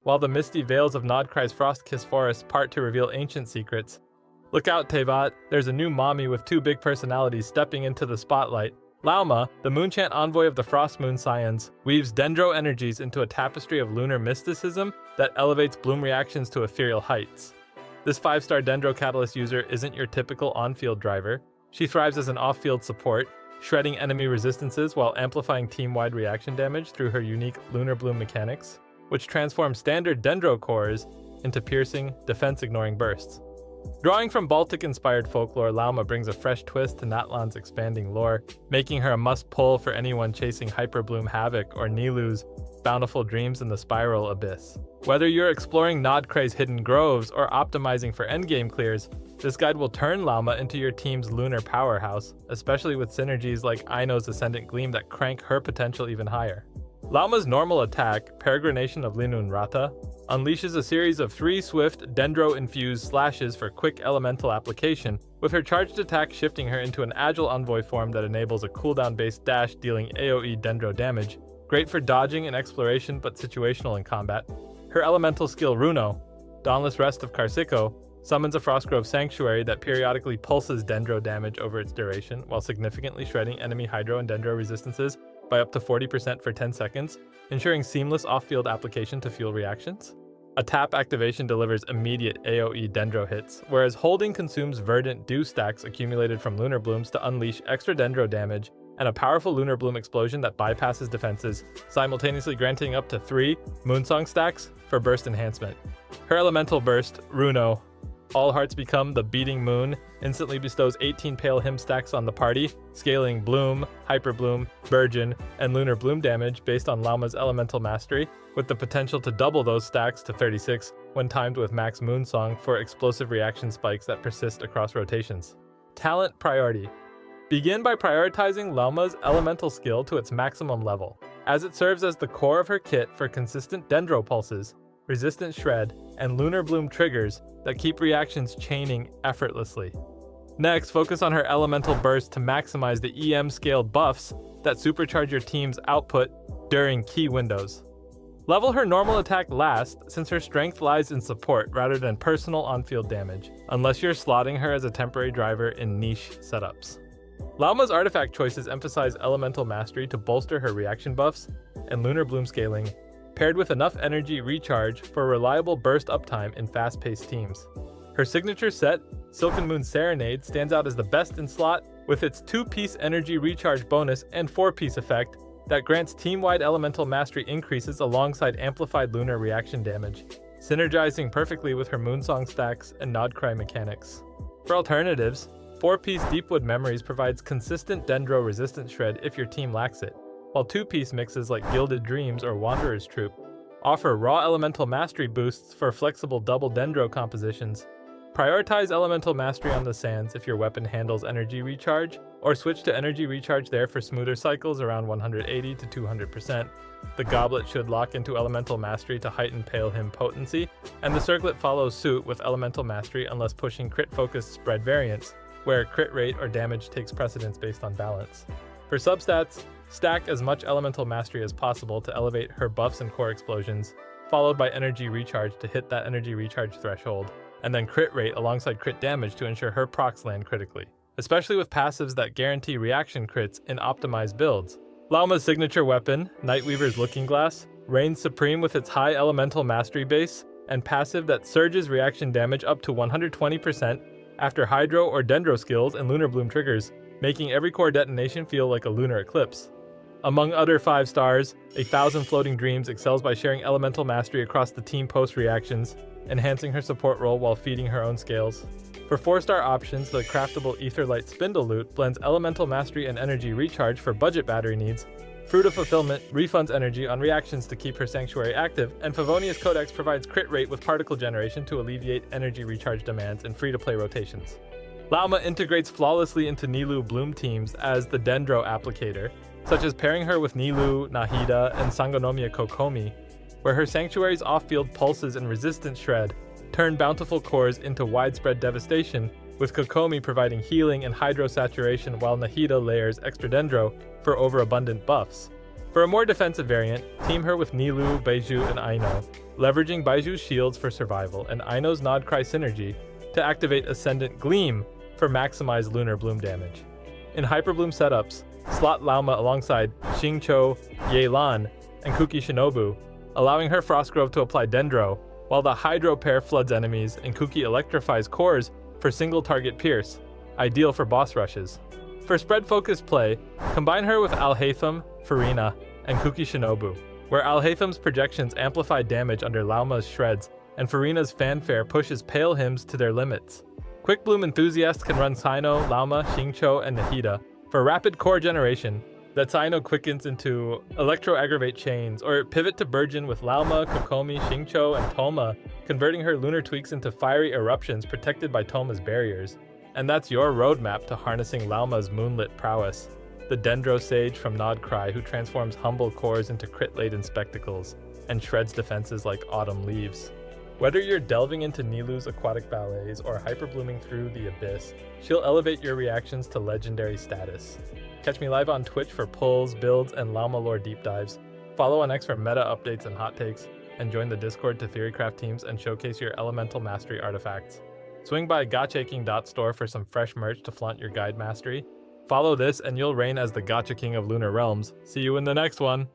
while the misty veils of Nodcry's Frost-Kissed Forest part to reveal ancient secrets. Look out, Tevat, there's a new mommy with two big personalities stepping into the spotlight. Lauma, the Moonchant envoy of the Frost Moon Scions, weaves Dendro energies into a tapestry of lunar mysticism that elevates Bloom reactions to ethereal heights. This 5-star Dendro Catalyst user isn't your typical on-field driver. She thrives as an off-field support, shredding enemy resistances while amplifying team-wide reaction damage through her unique Lunar Bloom mechanics, which transform standard Dendro cores into piercing, defense-ignoring bursts. Drawing from Baltic-inspired folklore, Lauma brings a fresh twist to Natlan's expanding lore, making her a must-pull for anyone chasing Hyperbloom Havoc or Nilou's bountiful dreams in the Spiral Abyss. Whether you're exploring Nodcry's hidden groves or optimizing for endgame clears, this guide will turn Lauma into your team's lunar powerhouse, especially with synergies like Aino's Ascendant Gleam that crank her potential even higher. Lauma's normal attack, Peregrination of Linun Rata, unleashes a series of 3 swift, Dendro-infused slashes for quick elemental application, with her charged attack shifting her into an agile envoy form that enables a cooldown-based dash dealing AoE Dendro damage, great for dodging and exploration but situational in combat. Her elemental skill Runo, Dawnless Rest of Karsikko, summons a Frostgrove Sanctuary that periodically pulses Dendro damage over its duration, while significantly shredding enemy Hydro and Dendro resistances by up to 40% for 10 seconds, ensuring seamless off-field application to fuel reactions. A tap activation delivers immediate AoE Dendro hits, whereas holding consumes verdant dew stacks accumulated from Lunar Blooms to unleash extra Dendro damage and a powerful Lunar Bloom explosion that bypasses defenses, simultaneously granting up to 3 Moonsong stacks for burst enhancement. Her elemental burst, Runo, All Hearts Become the Beating Moon, instantly bestows 18 Pale Hymn stacks on the party, scaling Bloom, Hyperbloom, Burgeon, and Lunar Bloom damage based on Lauma's elemental mastery, with the potential to double those stacks to 36 when timed with Max Moonsong for explosive reaction spikes that persist across rotations. Talent priority. Begin by prioritizing Lauma's elemental skill to its maximum level, as it serves as the core of her kit for consistent Dendro pulses, resistant shred, and Lunar Bloom triggers that keep reactions chaining effortlessly. Next, focus on her elemental burst to maximize the EM-scaled buffs that supercharge your team's output during key windows. Level her normal attack last, since her strength lies in support rather than personal on-field damage, unless you're slotting her as a temporary driver in niche setups. Lauma's artifact choices emphasize elemental mastery to bolster her reaction buffs and Lunar Bloom scaling, paired with enough energy recharge for reliable burst uptime in fast-paced teams. Her signature set, Silken Moon Serenade, stands out as the best in slot with its 2-piece energy recharge bonus and 4-piece effect that grants team-wide elemental mastery increases alongside amplified lunar reaction damage, synergizing perfectly with her Moonsong stacks and Nodcry mechanics. For alternatives, 4-piece Deepwood Memories provides consistent Dendro resistance shred if your team lacks it, while 2-piece mixes like Gilded Dreams or Wanderer's Troop offer raw elemental mastery boosts for flexible double Dendro compositions. Prioritize elemental mastery on the sands if your weapon handles energy recharge, or switch to energy recharge there for smoother cycles around 180 to 200%. The Goblet should lock into elemental mastery to heighten Pale Hymn potency, and the Circlet follows suit with elemental mastery unless pushing crit-focused spread variants, where crit rate or damage takes precedence based on balance. For substats, stack as much elemental mastery as possible to elevate her buffs and core explosions, followed by energy recharge to hit that energy recharge threshold, and then crit rate alongside crit damage to ensure her procs land critically, especially with passives that guarantee reaction crits in optimized builds. Lauma's signature weapon, Nightweaver's Looking Glass, reigns supreme with its high elemental mastery base and passive that surges reaction damage up to 120% after Hydro or Dendro skills and Lunar Bloom triggers, making every core detonation feel like a lunar eclipse. Among other 5 stars, 1,000 Floating Dreams excels by sharing elemental mastery across the team post reactions, enhancing her support role while feeding her own scales. For 4-star options, the craftable Aetherlight Spindle Loot blends elemental mastery and energy recharge for budget battery needs. Fruit of Fulfillment refunds energy on reactions to keep her sanctuary active, and Favonius Codex provides crit rate with particle generation to alleviate energy recharge demands in free-to-play rotations. Lauma integrates flawlessly into Nilou Bloom teams as the Dendro applicator, such as pairing her with Nilou, Nahida, and Sangonomiya Kokomi, where her sanctuary's off-field pulses and resistance shred turn bountiful cores into widespread devastation, with Kokomi providing healing and hydro saturation while Nahida layers extra Dendro for overabundant buffs. For a more defensive variant, team her with Nilou, Baizhu, and Aino, leveraging Baiju's shields for survival and Aino's Nod Cry synergy to activate Ascendant Gleam for maximized Lunar Bloom damage. In Hyperbloom setups, slot Lauma alongside Xingqiu, Yelan, and Kuki Shinobu, allowing her Frostgrove to apply Dendro, while the Hydro pair floods enemies and Kuki electrifies cores for single target pierce, ideal for boss rushes. For spread-focused play, combine her with Alhaitham, Furina, and Kuki Shinobu, where Alhaitham's projections amplify damage under Lauma's shreds, and Furina's fanfare pushes pale hymns to their limits. Quick Bloom enthusiasts can run Sino, Lauma, Xingqiu, and Nahida for rapid core generation that Sino quickens into Electro-Aggravate Chains, or pivot to burgeon with Lauma, Kokomi, Xingqiu, and Toma, converting her lunar tweaks into fiery eruptions protected by Toma's barriers. And that's your roadmap to harnessing Lauma's moonlit prowess. The Dendro Sage from Nod Cry who transforms humble cores into crit-laden spectacles, and shreds defenses like autumn leaves. Whether you're delving into Nilou's aquatic ballets or hyperblooming through the abyss, she'll elevate your reactions to legendary status. Catch me live on Twitch for pulls, builds, and Lauma lore deep dives. Follow on X for meta updates and hot takes, and join the Discord to theorycraft teams and showcase your elemental mastery artifacts. Swing by gachaking.store for some fresh merch to flaunt your guide mastery. Follow this and you'll reign as the Gacha King of Lunar Realms. See you in the next one!